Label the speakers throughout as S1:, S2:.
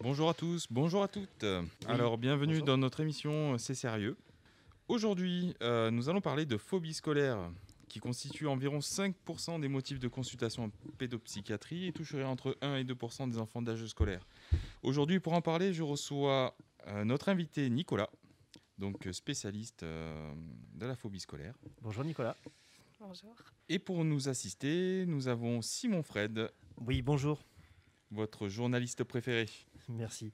S1: Bonjour à tous, bonjour à toutes. Alors, bienvenue
S2: bonjour.
S1: dans notre émission C'est sérieux. Aujourd'hui, nous allons parler de phobie scolaire, qui constitue environ 5% des motifs de consultation en pédopsychiatrie et toucherait entre 1 et 2% des enfants d'âge scolaire. Aujourd'hui, pour en parler, je reçois notre invité Nicolas, donc spécialiste de la phobie scolaire.
S2: Bonjour Nicolas.
S3: Bonjour.
S1: Et pour nous assister, nous avons Simon Fred,
S2: Oui, bonjour.
S1: votre journaliste préféré.
S2: Merci.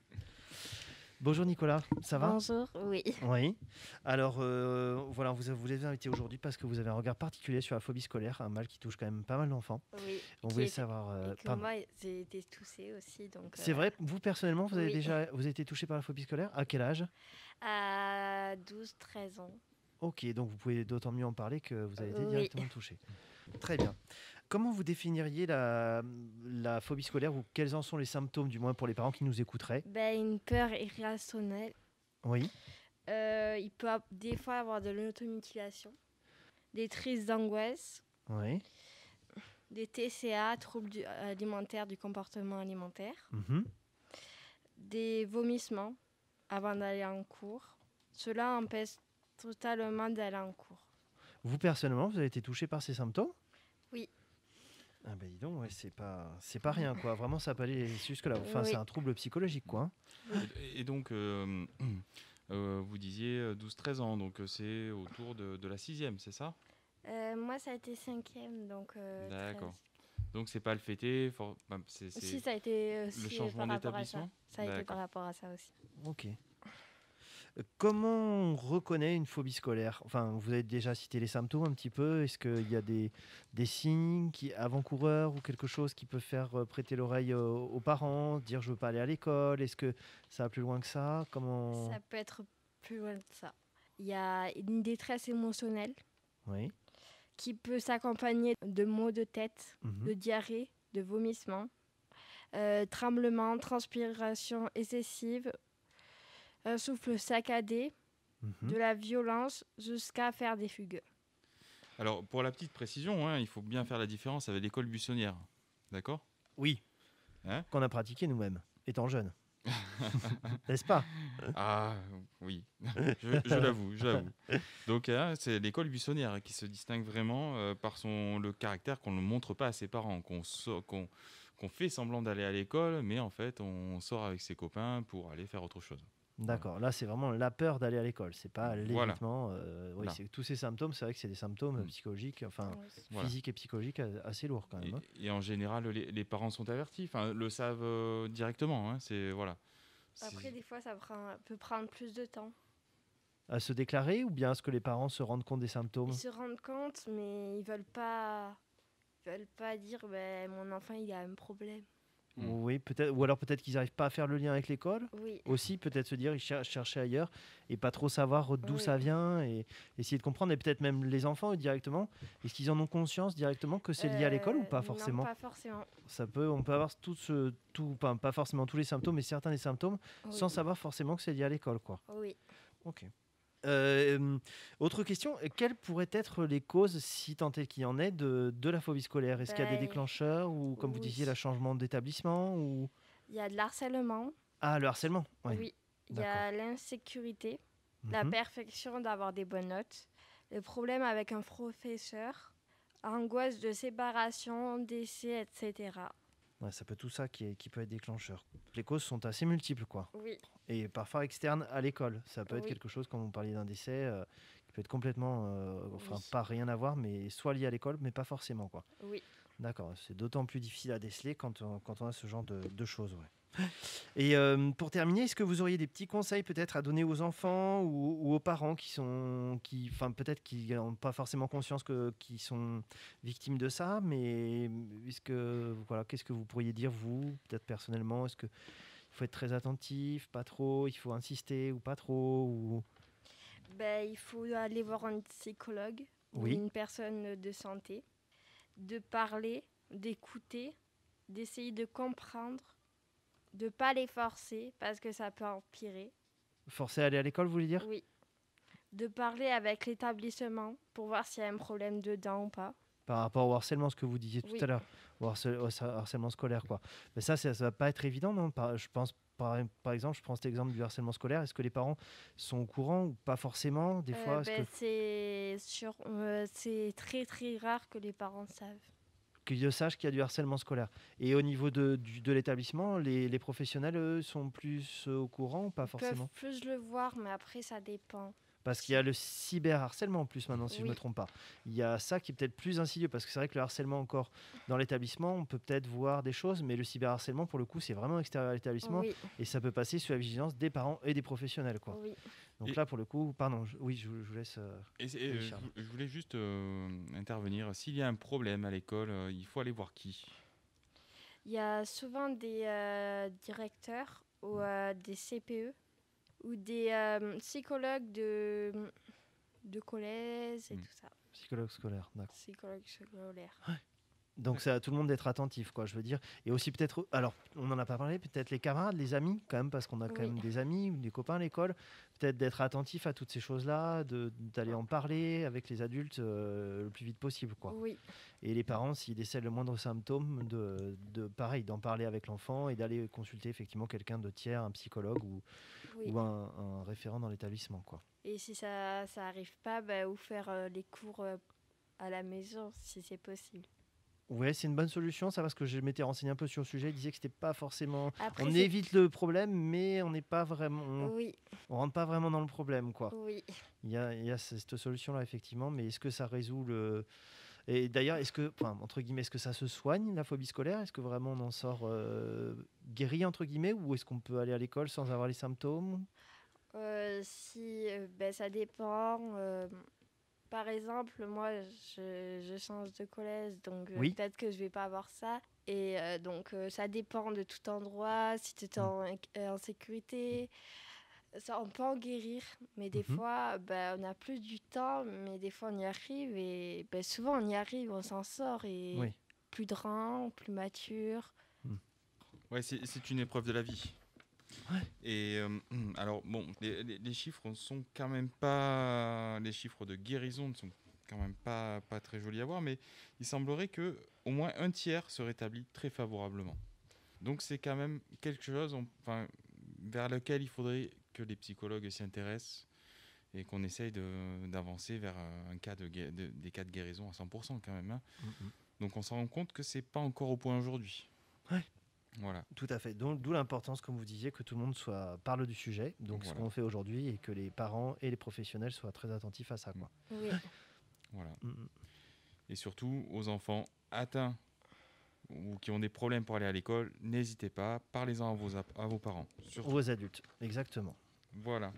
S2: Bonjour Nicolas, ça va?
S3: Bonjour, oui.
S2: Oui. Alors voilà, vous êtes invité aujourd'hui parce que vous avez un regard particulier sur la phobie scolaire, un mal qui touche quand même pas mal d'enfants.
S3: Oui.
S2: On voulait savoir.
S3: Et que
S2: pardon.
S3: moi, j'ai été touchée aussi. Donc,
S2: C'est vrai, vous personnellement, vous avez
S3: oui.
S2: vous avez été touché par la phobie scolaire? À quel âge?
S3: À 12-13 ans.
S2: Ok, donc vous pouvez d'autant mieux en parler que vous avez été
S3: Oui.
S2: directement touché. Très bien. Comment vous définiriez la phobie scolaire ou quels en sont les symptômes, du moins pour les parents qui nous écouteraient?
S3: Une peur irrationnelle.
S2: Oui.
S3: Il peut des fois avoir de l'automutilation, des crises d'angoisse,
S2: Oui.
S3: des TCA, troubles alimentaires du comportement alimentaire,
S2: Mhm.
S3: des vomissements avant d'aller en cours. Cela empêche totalement d'aller en cours.
S2: Vous personnellement, vous avez été touché par ces symptômes?
S3: Oui.
S2: Ah ben dis donc, ouais, c'est pas rien quoi. Vraiment, ça peut aller jusque-là. Enfin,
S3: Oui.
S2: c'est un trouble psychologique quoi.
S1: Et donc, vous disiez 12-13 ans, donc c'est autour de la 6e, c'est ça?
S3: Moi, ça a été 5e, donc
S1: D'accord.
S3: 13.
S1: Donc c'est pas le fêter, c'est
S3: Si, ça a été
S1: le
S3: aussi
S1: changement
S3: par rapport à ça.
S1: d'établissement?
S3: Ça a été
S1: D'accord.
S3: par rapport à ça aussi.
S2: Ok. Comment on reconnaît une phobie scolaire? Enfin, vous avez déjà cité les symptômes un petit peu. Est-ce qu'il y a des signes avant-coureurs ou quelque chose qui peut faire prêter l'oreille aux parents, dire je veux pas aller à l'école? Est-ce que ça va plus loin que ça? Comment?
S3: Ça peut être plus loin que ça. Il y a une détresse émotionnelle
S2: Oui.
S3: qui peut s'accompagner de maux de tête,
S2: Mhm.
S3: de diarrhée, de vomissements, tremblements, transpiration excessive, un souffle saccadé,
S2: Mhm.
S3: de la violence jusqu'à faire des fugues.
S1: Alors, pour la petite précision, hein, il faut bien faire la différence avec l'école buissonnière. D'accord?
S2: Oui.
S1: Hein?
S2: Qu'on a pratiqué nous-mêmes, étant jeunes. N'est-ce pas?
S1: Ah, oui, je l'avoue, je l'avoue. Donc, hein, c'est l'école buissonnière qui se distingue vraiment par le caractère qu'on ne montre pas à ses parents, qu'on fait semblant d'aller à l'école, mais en fait, on sort avec ses copains pour aller faire autre chose.
S2: D'accord, là c'est vraiment la peur d'aller à l'école, c'est pas
S1: Voilà.
S2: l'évitement. Oui,
S1: Voilà.
S2: tous ces symptômes, c'est vrai que c'est des symptômes psychologiques, enfin
S3: Oui.
S1: Voilà.
S2: physiques et psychologiques assez lourds quand même.
S1: Et en général, les parents sont avertis, enfin, le savent directement. Hein, voilà.
S3: Après, des fois, peut prendre plus de temps.
S2: À se déclarer ou bien à ce que les parents se rendent compte des symptômes?
S3: Ils se rendent compte, mais ils veulent pas dire mon enfant il a un problème.
S2: Oui, peut-être, ou alors peut-être qu'ils n'arrivent pas à faire le lien avec l'école.
S3: Oui.
S2: Aussi, peut-être se dire ils chercher ailleurs et pas trop savoir d'où
S3: Oui.
S2: ça vient et essayer de comprendre. Et peut-être même les enfants directement. Est-ce qu'ils en ont conscience directement que c'est lié à l'école ou pas forcément?
S3: Non, pas forcément.
S2: On peut avoir pas forcément tous les symptômes, mais certains des symptômes
S3: Oui.
S2: sans savoir forcément que c'est lié à l'école, quoi.
S3: Oui.
S2: Ok. Autre question, quelles pourraient être les causes, si tant est qu'il y en ait, de la phobie scolaire? Est-ce qu'il y a des déclencheurs ou, comme vous
S3: oui.
S2: disiez, le changement d'établissement ou...
S3: Il y a de l'harcèlement.
S2: Ah, le harcèlement, oui.
S3: Oui. Il y a l'insécurité, la perfection d'avoir des bonnes notes, le problème avec un professeur, angoisse de séparation, décès, etc.
S2: Ouais, ça peut tout ça qui peut être déclencheur. Les causes sont assez multiples, quoi.
S3: Oui.
S2: Et parfois externes à l'école. Ça peut être
S3: Oui.
S2: quelque chose, comme vous parliez d'un décès, qui peut être complètement,
S3: Oui.
S2: pas rien à voir, mais soit lié à l'école, mais pas forcément, quoi.
S3: Oui.
S2: D'accord, c'est d'autant plus difficile à déceler quand on a ce genre de choses, ouais. Et pour terminer, est-ce que vous auriez des petits conseils peut-être à donner aux enfants ou aux parents peut-être qui n'ont pas forcément conscience qu'ils sont victimes de ça, mais qu'est-ce que vous pourriez dire vous, peut-être personnellement? Est-ce qu'il faut être très attentif, pas trop, il faut insister ou pas trop ou...
S3: Il faut aller voir un psychologue ou une personne de santé, de parler, d'écouter, d'essayer de comprendre, de ne pas les forcer parce que ça peut empirer.
S2: Forcer à aller à l'école, vous voulez dire?
S3: Oui. De parler avec l'établissement pour voir s'il y a un problème dedans ou pas.
S2: par rapport au harcèlement, ce que vous disiez tout à l'heure, au harcèlement scolaire, quoi. Mais ça va pas être évident, non? Je pense, par exemple, je prends cet exemple du harcèlement scolaire. Est-ce que les parents sont au courant ou pas forcément des fois?
S3: C'est très très rare que les parents savent.
S2: Qu'ils sachent qu'il y a du harcèlement scolaire. Et au niveau de l'établissement, les professionnels, eux, sont plus au courant ou pas forcément?
S3: Ils peuvent plus le voir, mais après, ça dépend.
S2: Parce qu'il y a le cyberharcèlement en plus maintenant, si je ne me trompe pas. Il y a ça qui est peut-être plus insidieux, parce que c'est vrai que le harcèlement encore dans l'établissement, on peut peut-être voir des choses, mais le cyberharcèlement, pour le coup, c'est vraiment extérieur à l'établissement, et ça peut passer sous la vigilance des parents et des professionnels, quoi. Donc là, pour le coup, pardon, je vous laisse.
S1: Je voulais juste intervenir. S'il y a un problème à l'école, il faut aller voir qui?
S3: Il y a souvent des directeurs ou des CPE ou des psychologues de collège et tout ça.
S2: Psychologue scolaire, d'accord.
S3: Psychologue scolaire.
S2: Ouais. Donc c'est à tout le monde d'être attentif, quoi, je veux dire. Et aussi peut-être, alors on n'en a pas parlé, peut-être les camarades, les amis, quand même, parce qu'on a quand même des amis ou des copains à l'école. Peut-être d'être attentif à toutes ces choses-là, d'aller en parler avec les adultes le plus vite possible, quoi.
S3: Oui.
S2: Et les parents, s'ils décèlent le moindre symptôme, pareil, d'en parler avec l'enfant et d'aller consulter effectivement quelqu'un de tiers, un psychologue ou un référent dans l'établissement, quoi.
S3: Et si ça arrive pas, ou faire les cours à la maison, si c'est possible.
S2: Oui, c'est une bonne solution, ça, parce que je m'étais renseigné un peu sur le sujet. Il disait que c'était pas forcément.
S3: Après,
S2: on évite le problème, mais on n'est pas vraiment. On rentre pas vraiment dans le problème, quoi.
S3: Oui.
S2: Il y a cette solution-là, effectivement, mais est-ce que ça résout le. Et d'ailleurs, entre guillemets, est-ce que ça se soigne, la phobie scolaire? Est-ce que vraiment on en sort guéri, entre guillemets, ou est-ce qu'on peut aller à l'école sans avoir les symptômes?
S3: Ça dépend. Par exemple, moi, je change de collège, donc peut-être que je vais pas avoir ça. Et donc, ça dépend de tout endroit, si tu es en sécurité. Ça, on peut en guérir, mais des fois, on n'a plus du temps, mais des fois, on y arrive. Et souvent, on y arrive, on s'en sort. Et plus grand, plus mature.
S1: Ouais, c'est une épreuve de la vie. Ouais. Et alors bon, les chiffres sont quand même pas, les chiffres de guérison ne sont quand même pas très jolis à voir, mais il semblerait que au moins un tiers se rétablit très favorablement. Donc c'est quand même quelque chose, vers lequel il faudrait que les psychologues s'y intéressent et qu'on essaye d'avancer vers des cas de guérison à 100% quand même. Hein. Donc on s'en rend compte que c'est pas encore au point aujourd'hui.
S2: Ouais.
S1: Voilà.
S2: Tout à fait. Donc, d'où l'importance, comme vous disiez, que tout le monde parle du sujet. Donc, ce qu'on fait aujourd'hui, et que les parents et les professionnels soient très attentifs à ça, quoi.
S3: Oui.
S1: Voilà. Et surtout, aux enfants atteints ou qui ont des problèmes pour aller à l'école, n'hésitez pas, parlez-en à vos parents. Surtout.
S2: Aux adultes, exactement.
S1: Voilà.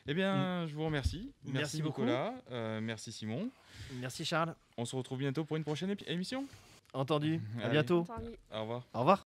S1: Eh bien, je vous remercie.
S2: Merci beaucoup.
S1: Nicolas. Merci Simon.
S2: Merci Charles.
S1: On se retrouve bientôt pour une prochaine émission.
S2: Entendu.
S1: Allez.
S2: À bientôt.
S3: Entendu.
S1: Au revoir.
S2: Au revoir.